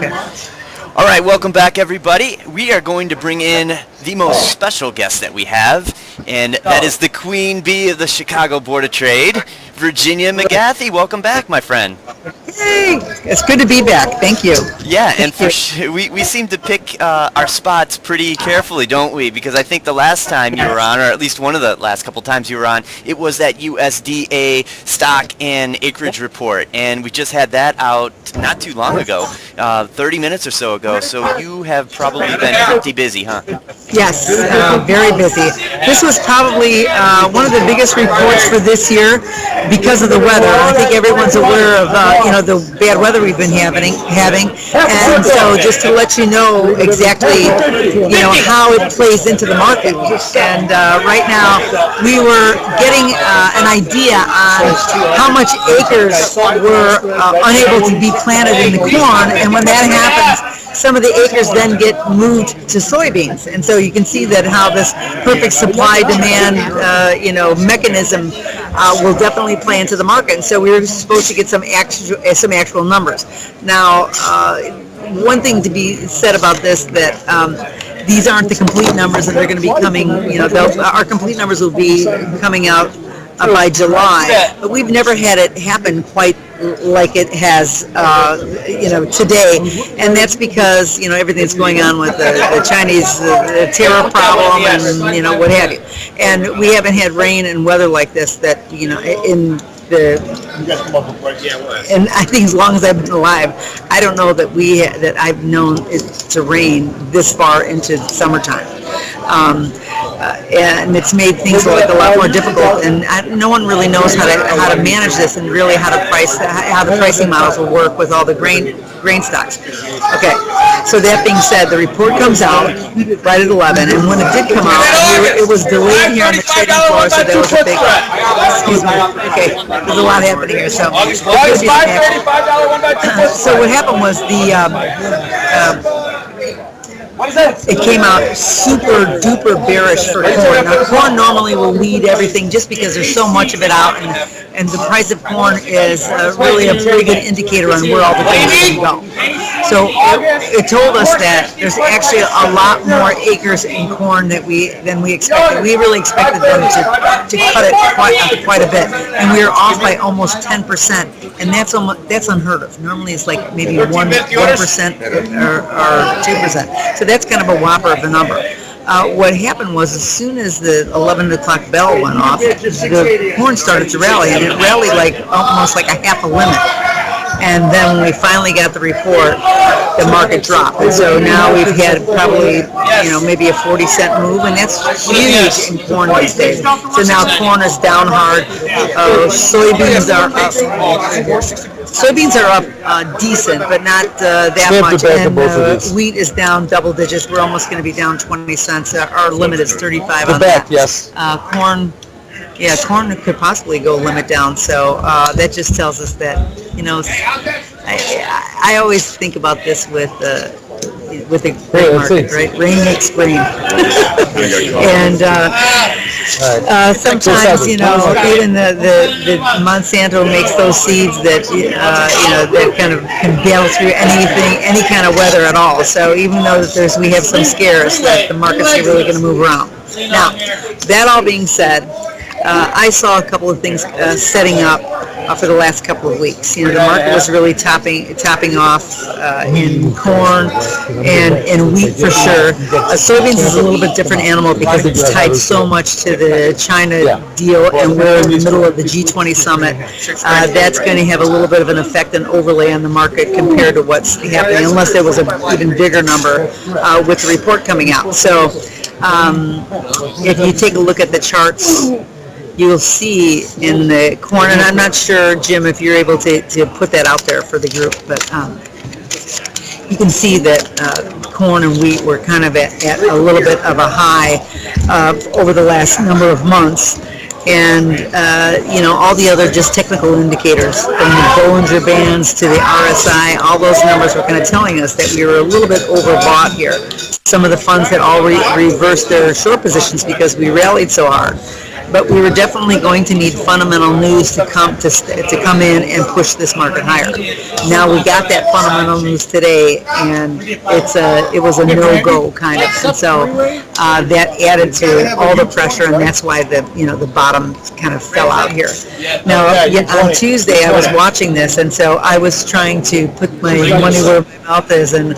you. All right, welcome back, everybody. We are going to bring in the most special guest that we have, and that is the Queen Bee of the Chicago Board of Trade, Virginia McGathey. Welcome back, my friend. Hey, it's good to be back. Thank you. Yeah, and we seem to pick our spots pretty carefully, don't we? Because I think the last time you were on, or at least one of the last couple times you were on, it was that USDA stock and acreage report, and we just had that out not too long ago, 30 minutes or so ago. So you have probably been pretty busy, huh? Yes, very busy. This was probably one of the biggest reports for this year because of the weather. I think everyone's aware of the bad weather we've been having, and so just to let you know exactly how it plays into the market. And right now we were getting an idea on how much acres were unable to be planted in the corn, and when that happens, some of the acres then get moved to soybeans, and so you can see that how this perfect supply-demand, mechanism will definitely play into the market. And so we were supposed to get some actual numbers. Now, one thing to be said about this that these aren't the complete numbers, and they're going to be coming. Our complete numbers will be coming out by July, but we've never had it happen quite like it has, today, and that's because everything that's going on with the Chinese tariff problem and what have you, and we haven't had rain and weather like this that and I think as long as I've been alive, I don't know that I've known it to rain this far into summertime. And it's made things a lot more difficult, and no one really knows how to manage this and really how the pricing models will work with all the grain stocks. Okay, so that being said, the report comes out right at 11, and when it did come out, it was delayed here on the trading floor, so there was a big, excuse me, okay, there's a lot happening here, so what happened was it came out super duper bearish for corn. Now, corn normally will lead everything just because there's so much of it out, and the price of corn is really a pretty good indicator on where all the things are going to go. So it told us that there's actually a lot more acres in corn than we expected. We really expected them to cut it quite a bit, and we were off by almost 10%, and that's unheard of. Normally it's like maybe 1% or 2%. So that's kind of a whopper of a number. What happened was, as soon as the 11 o'clock bell went off, the corn started to rally, and it rallied almost like a half a limit. And then when we finally got the report, the market dropped. And so now we've had probably, maybe a 40-cent move, and that's huge in corn these days. So now corn is down hard. Soybeans are up. Soybeans are up decent, but not that much. And wheat is down double digits. We're almost going to be down 20 cents. Our limit is 35 on that. Yes. Corn. Yeah, corn could possibly go limit down, so that just tells us that, I always think about this with the grain market, right? Rain makes grain. And sometimes, even the Monsanto makes those seeds that, that kind of can battle through any kind of weather at all. So even though we have some scares that the markets are really going to move around. Now, that all being said, I saw a couple of things setting up for the last couple of weeks. The market was really topping off in corn and in wheat for sure. Soybeans is a little bit different animal because it's tied so much to the China deal, and we're in the middle of the G20 summit. That's going to have a little bit of an effect and overlay on the market compared to what's happening, unless there was an even bigger number with the report coming out. So if you take a look at the charts, you'll see in the corn, and I'm not sure, Jim, if you're able to put that out there for the group, but you can see that corn and wheat were kind of at a little bit of a high over the last number of months. And, all the other just technical indicators, from the Bollinger Bands to the RSI, all those numbers were kind of telling us that we were a little bit overbought here. Some of the funds had already reversed their short positions because we rallied so hard. but we were definitely going to need fundamental news to come in and push this market higher. Now we got that fundamental news today, and it was a no-go kind of, and so that added to all the pressure, and that's why the bottom kind of fell out here. Now on Tuesday I was watching this, and so I was trying to put my money where my mouth is, and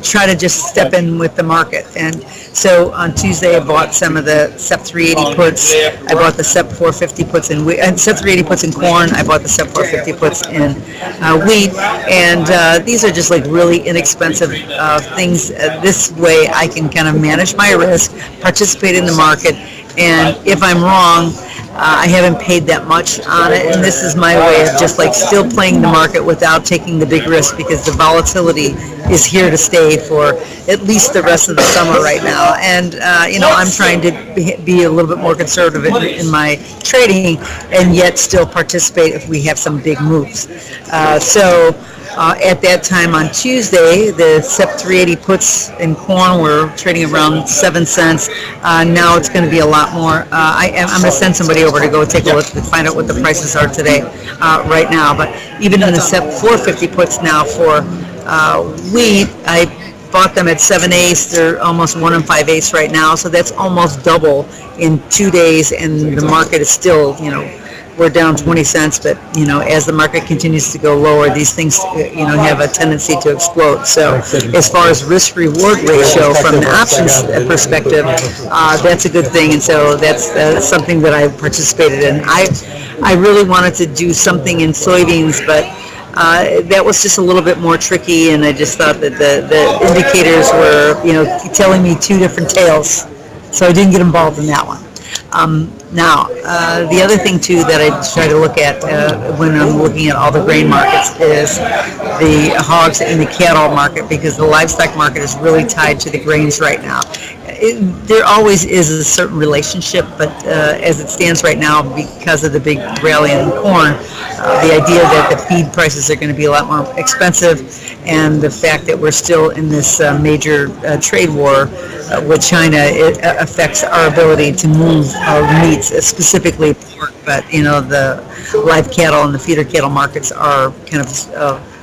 try to just step in with the market. And so on Tuesday I bought some of the SEP 380 puts. I bought the SEP 450 puts in wheat, and SEP 380 puts in corn. I bought the SEP 450 puts in wheat, and these are just like really inexpensive things. This way I can kind of manage my risk, participate in the market, and if I'm wrong, I haven't paid that much on it, and this is my way of just like still playing the market without taking the big risk, because the volatility is here to stay for at least the rest of the summer right now. And I'm trying to be a little bit more conservative in my trading, and yet still participate if we have some big moves. At that time on Tuesday, the SEP 380 puts in corn were trading around 7 cents. Now it's going to be a lot more. I'm going to send somebody over to go take a look to find out what the prices are today, right now. But even in the SEP 450 puts now for wheat, I bought them at 7/8. They're almost 1 5/8 right now, so that's almost double in 2 days, and the market is still, we're down 20 cents, but as the market continues to go lower, these things have a tendency to explode. So as far as risk reward ratio from the options perspective, that's a good thing, and so that's something that I participated in. I really wanted to do something in soybeans, but that was just a little bit more tricky, and I just thought that the indicators were telling me two different tales, so I didn't get involved in that one. Now, the other thing too that I try to look at when I'm looking at all the grain markets is the hogs and the cattle market, because the livestock market is really tied to the grains right now. There always is a certain relationship, but as it stands right now, because of the big rally in corn, the idea that the feed prices are going to be a lot more expensive, and the fact that we're still in this major trade war with China, it affects our ability to move meats, specifically pork, but the live cattle and the feeder cattle markets are kind of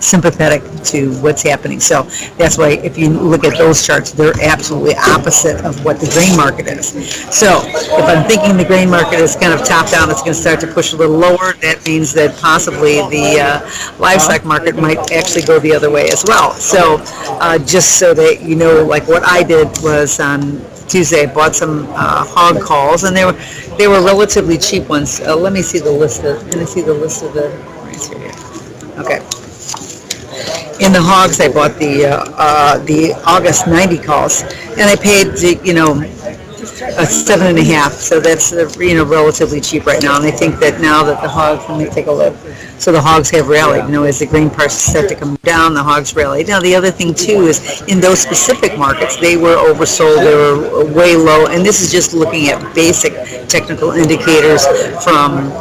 sympathetic to what's happening. So that's why if you look at those charts, they're absolutely opposite of what the grain market is. So if I'm thinking the grain market is kind of top down, it's going to start to push a little lower. That means that possibly the livestock market might actually go the other way as well. So just so that like what I did was on Tuesday, I bought some hog calls, and they were relatively cheap ones. Let me see the list of the price here. Okay. In the hogs, I bought the August 90 calls, and I paid a 7.5. So that's relatively cheap right now. And I think that now that the hogs, let me take a look. So the hogs have rallied. As the grain prices start to come down, the hogs rallied. Now the other thing too is in those specific markets, they were oversold. They were way low, and this is just looking at basic technical indicators from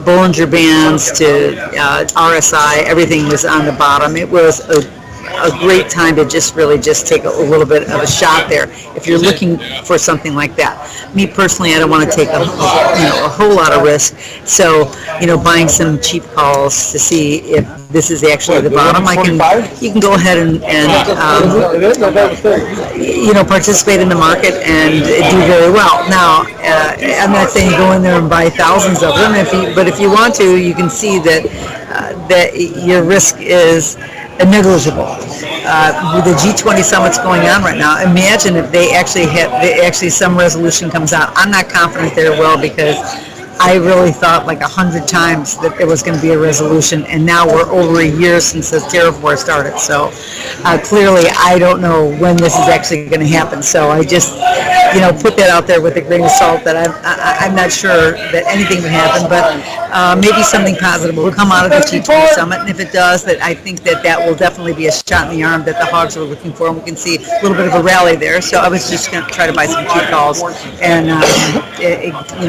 Bollinger Bands to RSI. Everything was on the bottom. It was a great time to just take a little bit of a shot there if you're looking for something like that. Me personally, I don't want to take a whole lot of risk, so buying some cheap calls to see if this is actually the bottom. You can go ahead and participate in the market and do very well. Now, I'm not saying go in there and buy thousands of them, but if you want to, you can see that your risk is negligible. With the G20 summits going on right now, imagine if they actually some resolution comes out. I'm not confident there will, because I really thought like 100 times that there was going to be a resolution, and now we're over a year since the tariff war started. So clearly, I don't know when this is actually going to happen. So I just, put that out there with a grain of salt that I'm not sure that anything would happen, but maybe something positive will come out of the G20 summit. And if it does, that I think that will definitely be a shot in the arm that the hogs are looking for, and we can see a little bit of a rally there. So I was just going to try to buy some cheap calls and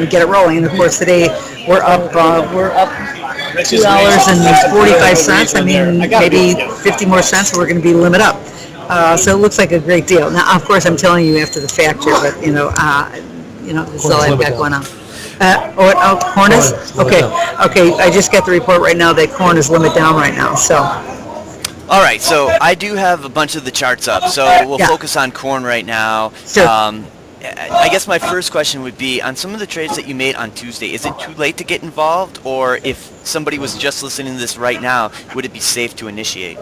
get it rolling. And of course, today we're up $2.45. I mean, maybe 50 more cents, and we're going to be limit up. So it looks like a great deal. Now, of course, I'm telling you after the fact here, but this is all I've got going on. Corn is? Okay, I just got the report right now that corn is limit down right now, so. All right, so I do have a bunch of the charts up, so we'll focus on corn right now. Sure. I guess my first question would be, on some of the trades that you made on Tuesday, is it too late to get involved? Or if somebody was just listening to this right now, would it be safe to initiate?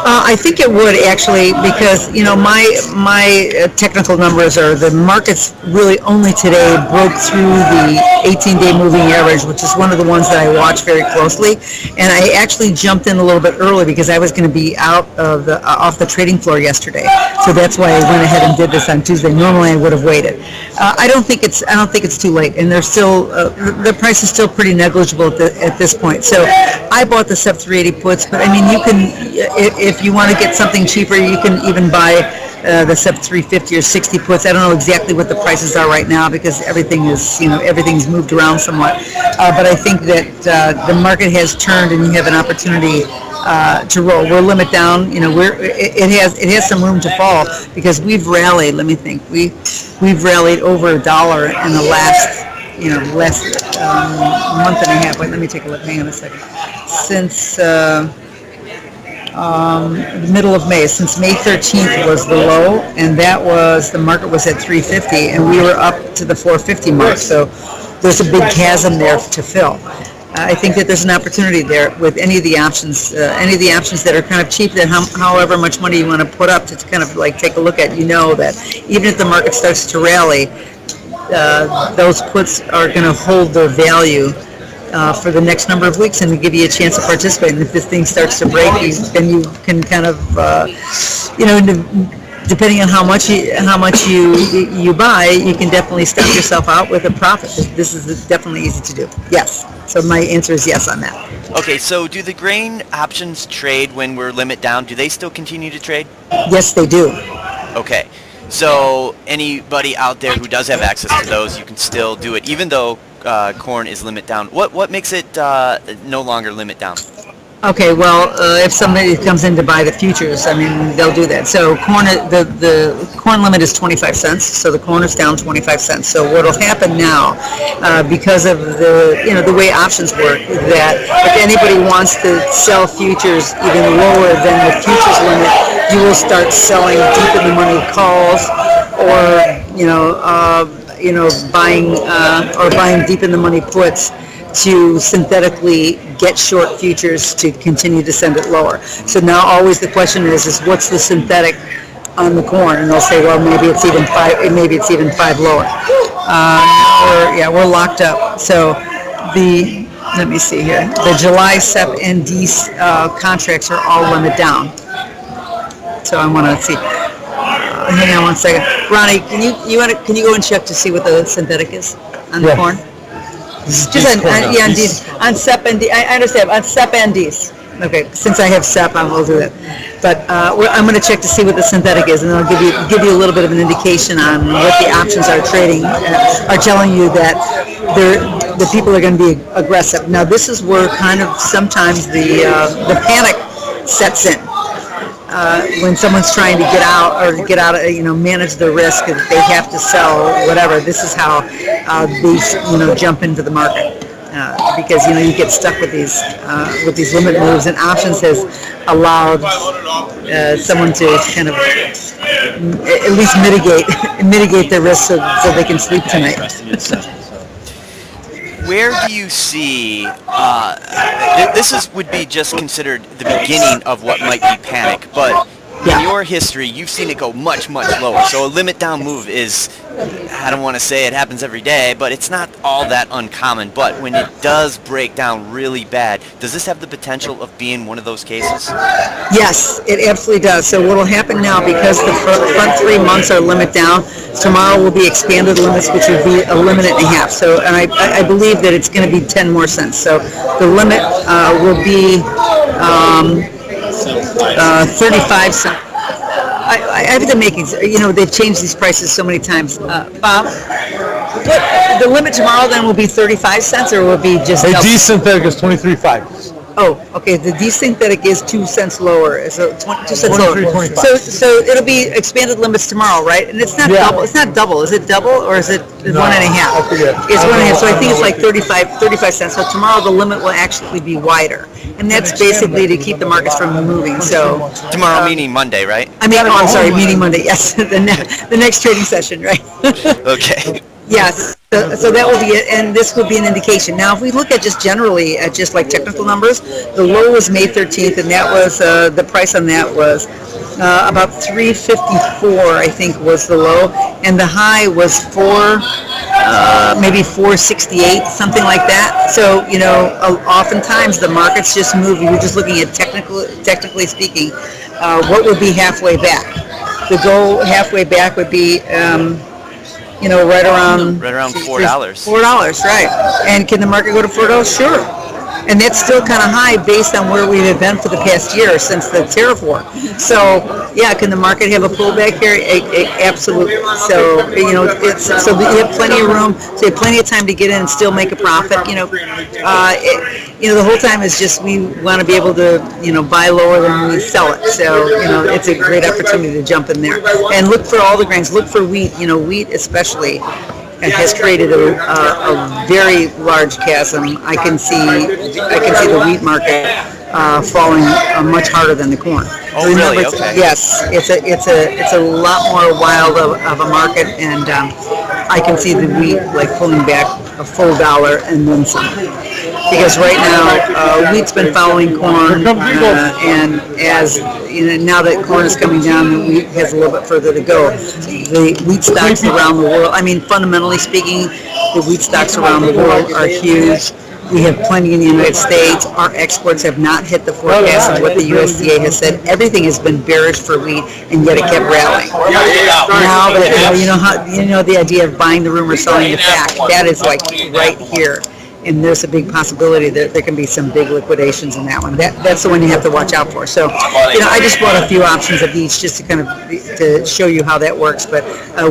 I think it would, actually, because, my technical numbers are the markets really only today broke through the 18-day moving average, which is one of the ones that I watch very closely. And I actually jumped in a little bit early because I was going to be out of off the trading floor yesterday. So that's why I went ahead and did this on Tuesday. Normally I would have waited. I don't think it's too late, and there's still the price is still pretty negligible at this point. So I bought the sub 380 puts, but I mean, you can, if you want to get something cheaper, you can even buy the sub 350 or 60 puts. I don't know exactly what the prices are right now because everything's moved around somewhat. But I think that the market has turned, and you have an opportunity to roll. We're limit down. It has some room to fall because we've rallied. Let me think. We've rallied over $1 in the last month and a half. Wait, let me take a look. Hang on a second. Since the middle of May, since May 13th was the low, and the market was at 350, and we were up to the 450 mark. So there's a big chasm there to fill. I think that there's an opportunity there with any of the options that are kind of cheap, that however much money you want to put up to kind of like take a look at, that even if the market starts to rally, those puts are going to hold their value for the next number of weeks and to give you a chance to participate. And if this thing starts to break, then you can kind of, depending on how much you buy, you can definitely stop yourself out with a profit. This is definitely easy to do. Yes. So my answer is yes on that. Okay, so do the grain options trade when we're limit down? Do they still continue to trade? Yes, they do. Okay. So anybody out there who does have access to those, you can still do it, even though corn is limit down. What makes it no longer limit down? Okay, well, if somebody comes in to buy the futures, I mean, they'll do that. So corn, the corn limit is 25 cents, so the corn is down 25 cents. So what will happen now, because of the way options work, that if anybody wants to sell futures even lower than the futures limit, you will start selling deep in the money calls, or buying deep in the money puts to synthetically get short futures to continue to send it lower. So now always the question is what's the synthetic on the corn? And they'll say, well, maybe it's even five lower. We're locked up. So let me see here. The July SEP and D contracts are all limit down. So I want to see. Hang on one second. Ronnie, can you go and check to see what the synthetic is on the corn? Just on SEP and D. I understand. On SEP and Ds. Okay, since I have SEP, I will do that. But I'm going to check to see what the synthetic is, and then I'll give you a little bit of an indication on what the options are trading, are telling you that the people are going to be aggressive. Now, this is where kind of sometimes the panic sets in. When someone's trying to get out, manage the risk that they have to sell, whatever. This is how these, jump into the market because you get stuck with these limit moves, and options has allowed someone to kind of at least mitigate their risk so they can sleep tonight. Where do you see, would be just considered the beginning of what might be panic, but in your history, you've seen it go much, much lower. So a limit down move is, I don't want to say it happens every day, but it's not all that uncommon. But when it does break down really bad, does this have the potential of being one of those cases? Yes, it absolutely does. So what will happen now, because the front 3 months are limit down, tomorrow will be expanded limits, which would be a limit and a half. So, and I believe that it's going to be 10 more cents. So the limit will be 35 cents. I have to make, they've changed these prices so many times. Bob, the limit tomorrow then will be 35 cents, or will it be just... A D synthetic is 23.5. Oh, okay. The desynthetic is 2 cents lower. So 2 cents lower. 23.25. So it'll be expanded limits tomorrow, right? And it's not Yeah. double. It's not double. Is it double or is it No, one and a half? I forget. It's I one and a half. don't So I know- think I it's don't like know what 35 cents. So tomorrow the limit will actually be wider, and that's basically to keep the markets from moving. So Tomorrow meaning Monday, right? I mean, oh, I'm sorry, meeting Monday. Yes, the next trading session, right? Okay. Yes, so that will be it, and this would be an indication. Now, if we look at just generally at just like technical numbers, the low was May 13th, and that was the price on that was about 354, I think, was the low, and the high was maybe 468, something like that. So oftentimes the markets just move. You're just looking at technically speaking, what would be halfway back. The goal halfway back would be. Right around $4. $4, right? And can the market go to $4? Sure. And that's still kind of high based on where we've been for the past year since the tariff war. So, yeah, can the market have a pullback here? Absolutely. So, so you have plenty of room, so you have plenty of time to get in and still make a profit. The whole time is just we want to be able to, buy lower than we sell it. So, it's a great opportunity to jump in there. And look for all the grains. Look for wheat. Wheat especially has created a very large chasm. I can see the wheat market falling much harder than the corn. Oh, Remember, really? Okay. Yes, it's a lot more wild of a market, and I can see the wheat like pulling back a full dollar and then some. Because right now, wheat's been following corn, and as now that corn is coming down, the wheat has a little bit further to go. The wheat stocks around the world, fundamentally speaking, the wheat stocks around the world are huge. We have plenty in the United States. Our exports have not hit the forecast of what the USDA has said. Everything has been bearish for wheat, and yet it kept rallying. Now that the idea of buying the rumor, selling the fact, that is like right here. And there's a big possibility that there can be some big liquidations in that one. That's the one you have to watch out for. So, I just brought a few options of each just to kind of to show you how that works. But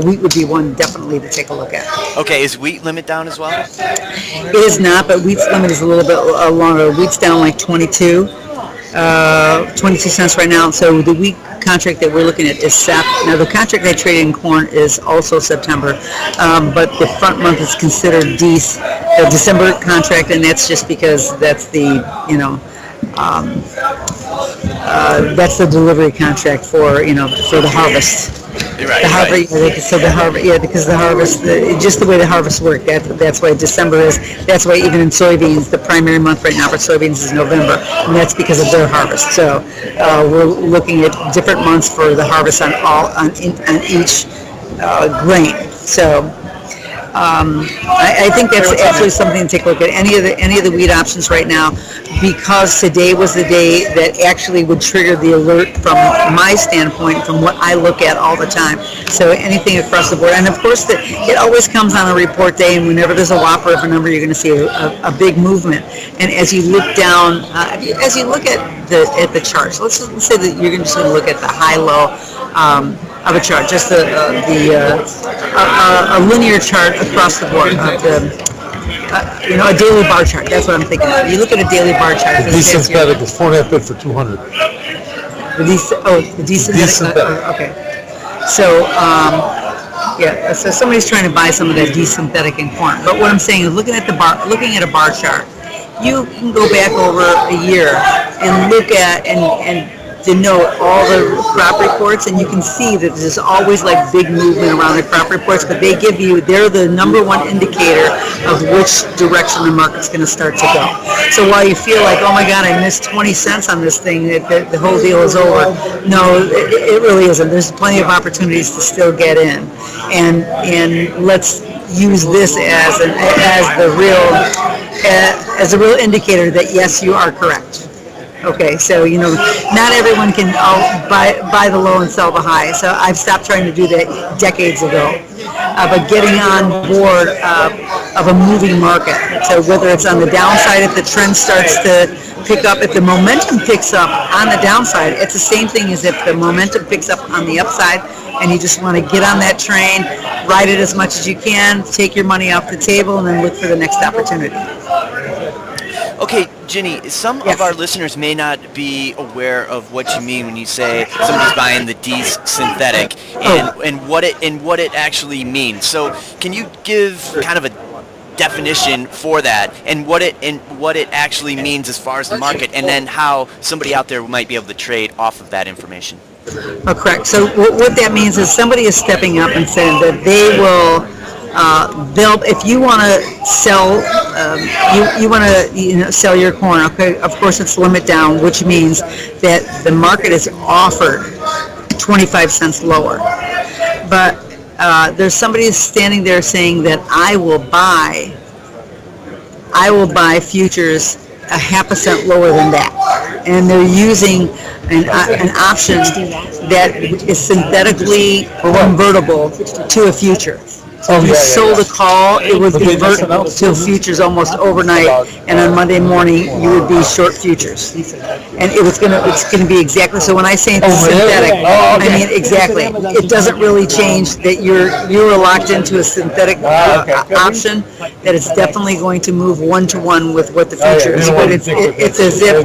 wheat would be one definitely to take a look at. Okay, is wheat limit down as well? It is not, but wheat's limit is a little bit longer. Wheat's down like 22 cents right now. So the wheat contract that we're looking at is SEP. Now the contract I traded in corn is also September, but the front month is considered the December contract, and that's just because that's the that's the delivery contract for the harvest. Right, The harvest, right. so the harvest, because the harvest, just the way the harvest work. That's why December is. That's why even in soybeans, the primary month right now for soybeans is November, and that's because of their harvest. So we're looking at different months for the harvest on each grain. So. I think that's absolutely something to take a look at. Any of the wheat options right now, because today was the day that actually would trigger the alert from my standpoint, from what I look at all the time. So anything across the board, and of course it always comes on a report day, and whenever there's a whopper of a number, you're going to see a big movement. And as you look down, as you look at the charts, let's say that you're just going to look at the high-low. Of a chart, just a linear chart across the board, a daily bar chart. That's what I'm thinking of. You look at a daily bar chart. The desynthetic is 4.5 bid for 200. The desynthetic. Okay. So, so somebody's trying to buy some of that desynthetic in corn. But what I'm saying is, looking at a bar chart, you can go back over a year and look at and denote all the crop reports, and you can see that there's always like big movement around the crop reports, but they're the number one indicator of which direction the market's going to start to go. So while you feel like, oh my God, I missed 20 cents on this thing, the whole deal is over, no, it really isn't. There's plenty of opportunities to still get in, and let's use this as a real indicator that yes, you are correct. Okay, so not everyone can buy the low and sell the high. So I've stopped trying to do that decades ago. But getting on board of a moving market. So whether it's on the downside, if the trend starts to pick up, if the momentum picks up on the downside, it's the same thing as if the momentum picks up on the upside, and you just want to get on that train, ride it as much as you can, take your money off the table, and then look for the next opportunity. Okay, Ginny, some Yes. of our listeners may not be aware of what you mean when you say somebody's buying the D's synthetic and what it actually means. So, can you give kind of a definition for that and what it actually means as far as the market, and then how somebody out there might be able to trade off of that information? Oh, correct. So what that means is somebody is stepping up and saying that they will. If you want to sell, you want to sell your corn. Okay, of course it's limit down, which means that the market is offered 25 cents lower. But there's somebody standing there saying that I will buy futures a half a cent lower than that, and they're using an option that is synthetically convertible to a future. So if you sold a call, it would convert to futures almost overnight, and on Monday morning you would be short futures. And it's gonna be exactly. So when I say it's synthetic, I mean exactly. It doesn't really change that you were locked into a synthetic option. That it's definitely going to move 1-to-1 with what the future is. But it's as if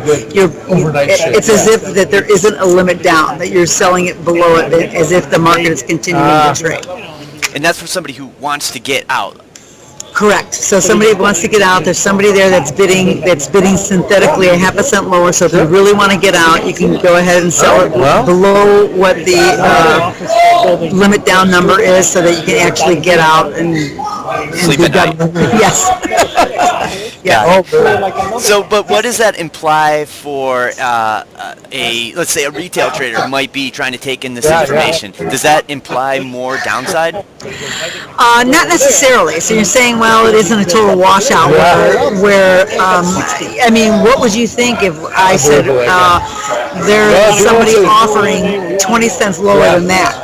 it's as if that there isn't a limit down, that you're selling it below it, as if the market is continuing to trade. And that's for somebody who wants to get out. Correct. So somebody wants to get out. There's somebody there that's bidding synthetically a half a cent lower. So if you really want to get out, you can go ahead and sell it below what the limit down number is, so that you can actually get out and sleep at night. Yes. Yeah. So, but what does that imply for let's say a retail trader who might be trying to take in this information? Does that imply more downside? Not necessarily. So you're saying, well, it isn't a total washout. Where I mean, what would you think if I said there's somebody offering 20 cents lower than that?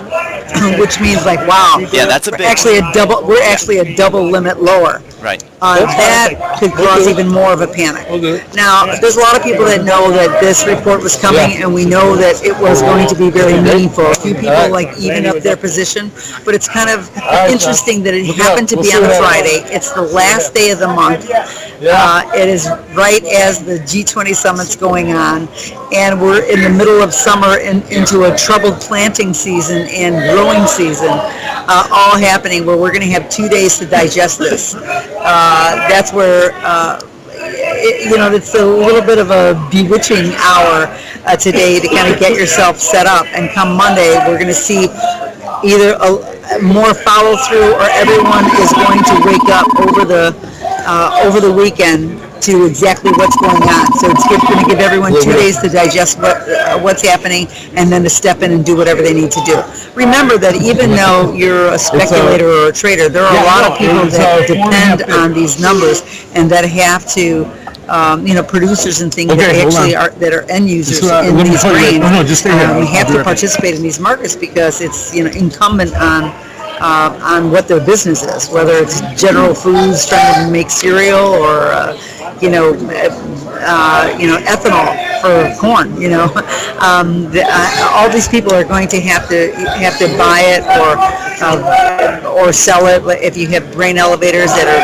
Which means like, wow. Yeah, that's a big. We're actually a double limit lower. Right. That could cause even more of a panic. Now, there's a lot of people that know that this report was coming, and we know that it was going to be very meaningful. A few people like even up their position, but it's kind of interesting that it happened to be on a Friday. It's the last day of the month. It is right as the G20 summit's going on, and we're in the middle of summer into a troubled planting season and growing season, all happening where we're going to have 2 days to digest this. That's where, it's a little bit of a bewitching hour today to kind of get yourself set up. And come Monday, we're going to see either more follow through, or everyone is going to wake up over the weekend to exactly what's going on. So it's going to give everyone 2 days to digest what's happening, and then to step in and do whatever they need to do. Remember that even though you're a speculator or a trader, there are a lot of people that depend on these numbers, and that have to, producers and things that actually are end users in these grains. We have to participate in these markets because it's incumbent on what their business is, whether it's General Foods trying to make cereal, or ethanol for corn. All these people are going to have to buy it or sell it. If you have grain elevators that are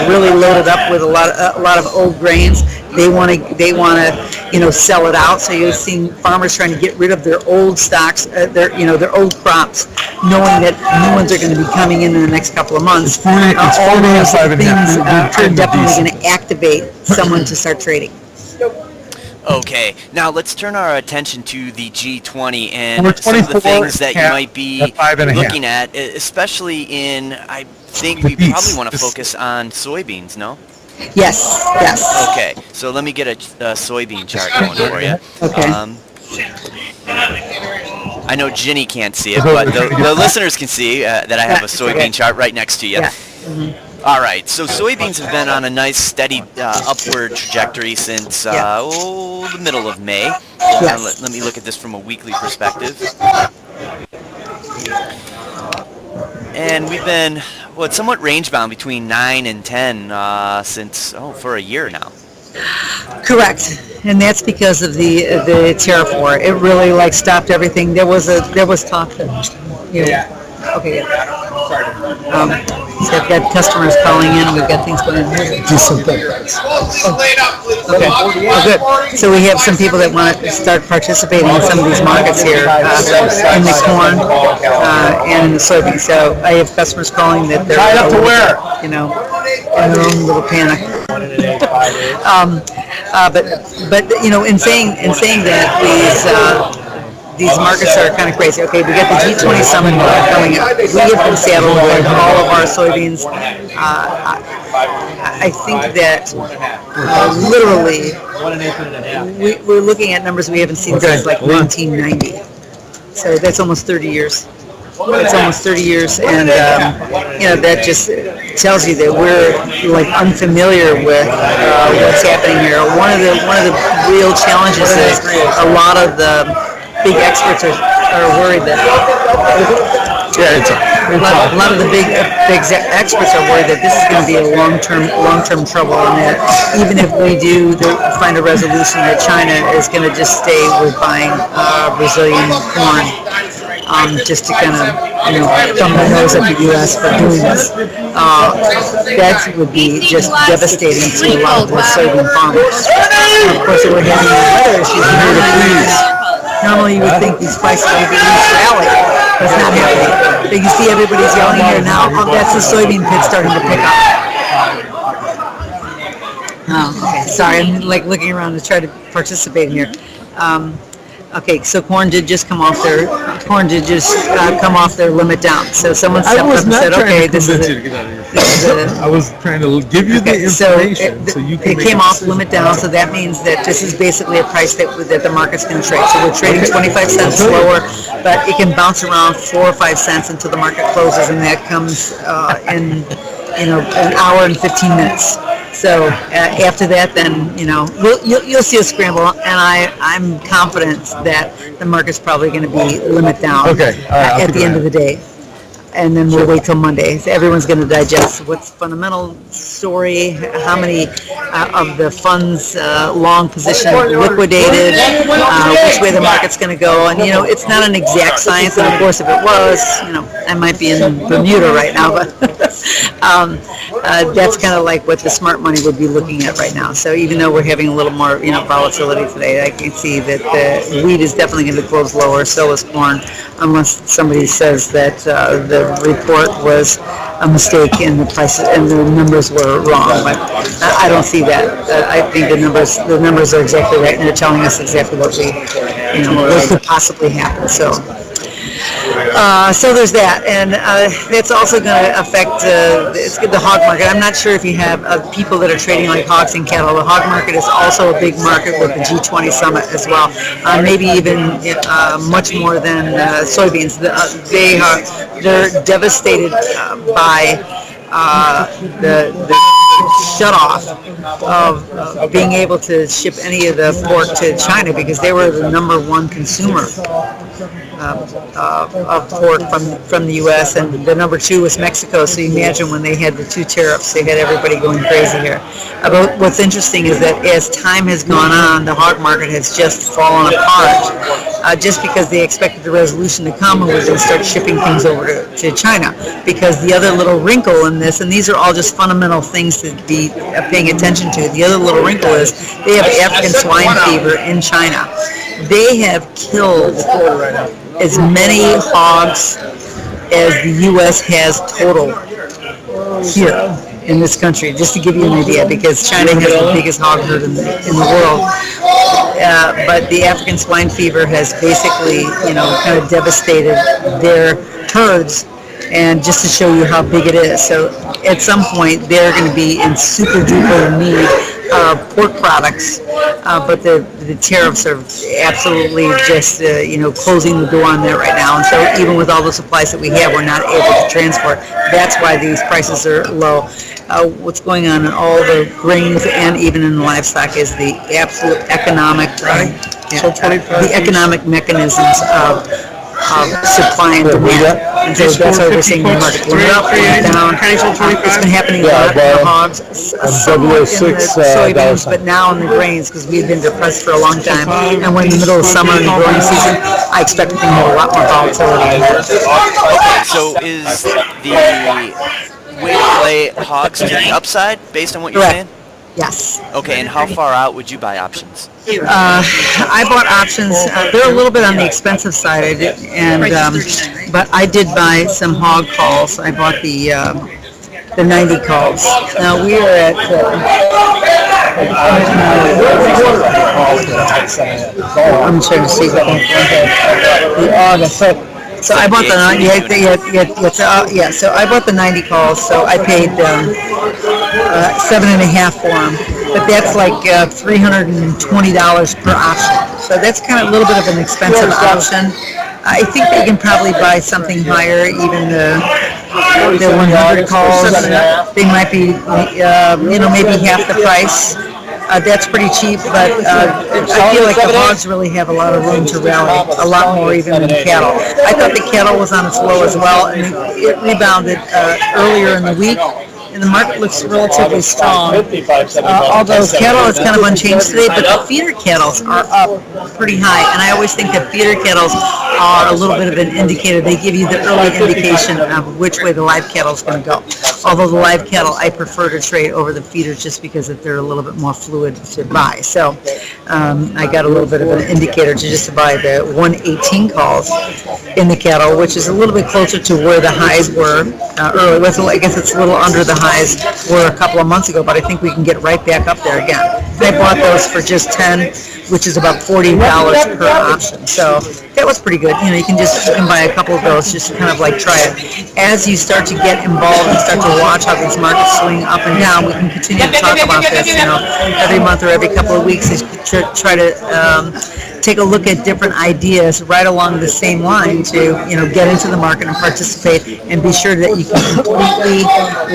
really loaded up with a lot of old grains, they want to sell it out. So you've seen farmers trying to get rid of their old stocks, their old crops, knowing that new ones are going to be coming in the next couple of months. All those things are definitely going to activate someone to start trading. Okay, now let's turn our attention to the G20 and some of the things that you might be looking at, especially I think we probably want to focus on soybeans, no? Yes. Okay, so let me get a soybean chart going for you. Okay. I know Ginny can't see it, but the listeners can see that I have a soybean chart right next to you. Yeah. Mm-hmm. All right, so soybeans have been on a nice steady upward trajectory since the middle of May. Yes. Let me look at this from a weekly perspective. And we've been somewhat range bound between 9 and 10 for a year now. Correct, and that's because of the tariff war. It really stopped everything. There was talk that Okay. Yeah. So I've got customers calling in, and we've got things going on here. Do something. Okay. Oh, good. So we have some people that want to start participating in some of these markets here in the corn and in the soybeans. So I have customers calling that they're in their own little panic. But in saying that these markets are kind of crazy. Okay, we got the G20 summit coming up. We have been saddled with all of our soybeans. I think that literally we're looking at numbers we haven't seen since like 1990. So that's almost 30 years. It's almost 30 years, and that just tells you that we're like unfamiliar with what's happening here. One of the real challenges is a lot of the big experts are worried that a lot of the big experts are worried that this is going to be a long-term trouble, and that even if we do find a resolution, that China is going to just stay with buying Brazilian corn. Just to kind of, thumb their nose at the U.S. for doing this. That would be just devastating to a lot of the soybean farmers. And of course, we're having weather issues here to freeze. Normally, you would think these prices would be rally. That's not happening. But you see everybody's yelling here now. Oh, that's the soybean pit starting to pick up. Oh, okay. Sorry, I'm like looking around to try to participate here. Okay, so corn did just come off their limit down. So someone stepped up and said, "Okay, this is I was trying to give you the information so you can. It came off limit down, so that means that this is basically a price that the market's going to trade. So we're trading 25 cents lower, but it can bounce around 4 or 5 cents until the market closes, and that comes in an hour and 15 minutes. So after that, then you'll see a scramble, and I'm confident that the market's probably going to be limit down at the end of the day. And then we'll wait till Monday. So everyone's going to digest what's fundamental story, how many of the funds long position liquidated, which way the market's going to go. And it's not an exact science. And of course, if it was, I might be in Bermuda right now. But that's kind of like what the smart money would be looking at right now. So even though we're having a little more volatility today, I can see that the wheat is definitely going to close lower. So is corn, unless somebody says that the report was a mistake and the prices and the numbers were wrong. But I don't see that. I think the numbers are exactly right, and they're telling us exactly what what could possibly happen. So there's that, and that's also going to affect the hog market. I'm not sure if you have people that are trading like hogs and cattle. The hog market is also a big market with the G20 summit as well. Maybe even much more than soybeans. They're devastated by the shut-off of being able to ship any of the pork to China, because they were the number one consumer of pork from the U.S., and the number two was Mexico. So you imagine when they had the two tariffs, they had everybody going crazy here. But what's interesting is that as time has gone on, the hog market has just fallen apart, just because they expected the resolution to come and we're going to start shipping things over to China. Because the other little wrinkle in this, and these are all just fundamental things to be paying attention to, the other little wrinkle is they have African swine fever in China. They have killed as many hogs as the U.S. has total here in this country, just to give you an idea, because China has the biggest hog herd in the world. But the African swine fever has basically, kind of devastated their herds, and just to show you how big it is. So at some point, they're going to be in super duper need of pork products, but the tariffs are absolutely just, closing the door on that right now. And so even with all the supplies that we have, we're not able to transport. That's why these prices are low. What's going on in all the grains and even in livestock is the absolute economic, the economic mechanisms of supply and demand. And so that's why we're seeing the market going up and down. It's been happening a lot in the hogs, somewhat in the soybeans, but now in the grains, because we've been depressed for a long time. And we're in the middle of summer and the growing season. I expect we're going to have a lot more volatility. Okay, so is the way to play hogs to the upside based on what you're saying? Yes. Okay, and how far out would you buy options? I bought options. They're a little bit on the expensive side. I did, but I did buy some hog calls. I bought the 90 calls. Now we are at. I'm trying to see the August. So I bought the So I bought the 90 calls. So I paid $7.50 for them, but that's like $320 per option. So that's kind of a little bit of an expensive option. I think they can probably buy something higher, even the 100 calls. They might be, maybe half the price. That's pretty cheap, but I feel like the hogs really have a lot of room to rally, a lot more even than cattle. I thought the cattle was on its low as well, and it rebounded earlier in the week. And the market looks relatively strong. Although cattle is kind of unchanged today, but the feeder cattle are up pretty high. And I always think that feeder cattle are a little bit of an indicator. They give you the early indication of which way the live cattle is going to go. Although the live cattle I prefer to trade over the feeders just because they're a little bit more fluid to buy. So I got a little bit of an indicator to buy the 118 calls in the cattle, which is a little bit closer to where the highs were early. I guess it's a little under the highs were a couple of months ago, but I think we can get right back up there again. I bought those for just $10, which is about $40 per option. So that was pretty good. You can buy a couple of those just to kind of like try it. As you start to get involved and start to watch how these markets swing up and down, we can continue to talk about this. Every month or every couple of weeks, is try to take a look at different ideas right along the same line to get into the market and participate, and be sure that you can completely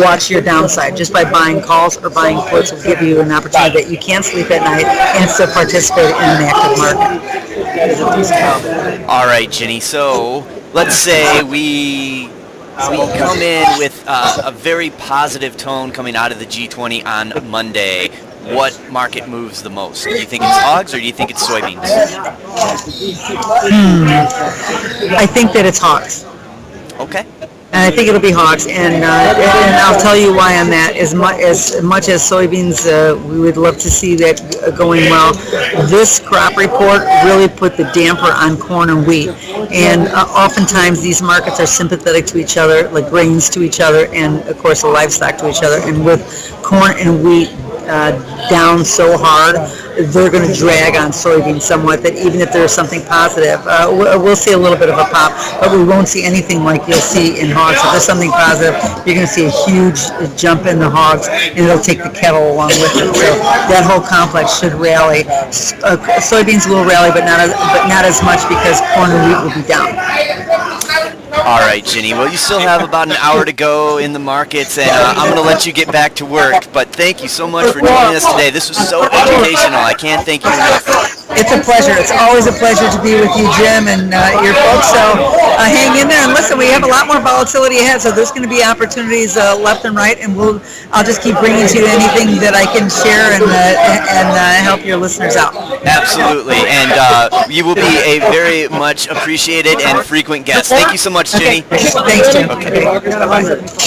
watch your downside. Just by buying calls or buying puts will give you an opportunity that you can sleep at night and still participate in an active market. All right, Ginny. So let's say we come in with a very positive tone coming out of the G20 on Monday. What market moves the most? Do you think it's hogs or do you think it's soybeans? I think that it's hogs. Okay. And I think it'll be hogs, and I'll tell you why on that. As much as soybeans, we would love to see that going well. This crop report really put the damper on corn and wheat, and oftentimes these markets are sympathetic to each other, like grains to each other, and of course the livestock to each other. And with corn and wheat down so hard, they're going to drag on soybeans somewhat, that even if there's something positive, we'll see a little bit of a pop, but we won't see anything like you'll see in hogs. If there's something positive, you're going to see a huge jump in the hogs, and it'll take the cattle along with it. So that whole complex should rally. Soybeans will rally, but not as much, because corn and wheat will be down. All right, Ginny. Well, you still have about an hour to go in the markets, and I'm going to let you get back to work. But thank you so much for joining us today. This was so educational. I can't thank you enough. It's a pleasure. It's always a pleasure to be with you, Jim, and your folks. So hang in there and listen. We have a lot more volatility ahead, so there's going to be opportunities left and right, and I'll just keep bringing to you anything that I can share and help your listeners out. Absolutely, and you will be a very much appreciated and frequent guest. Thank you so much, Ginny. Okay. Thanks, Jim. Okay. Bye-bye.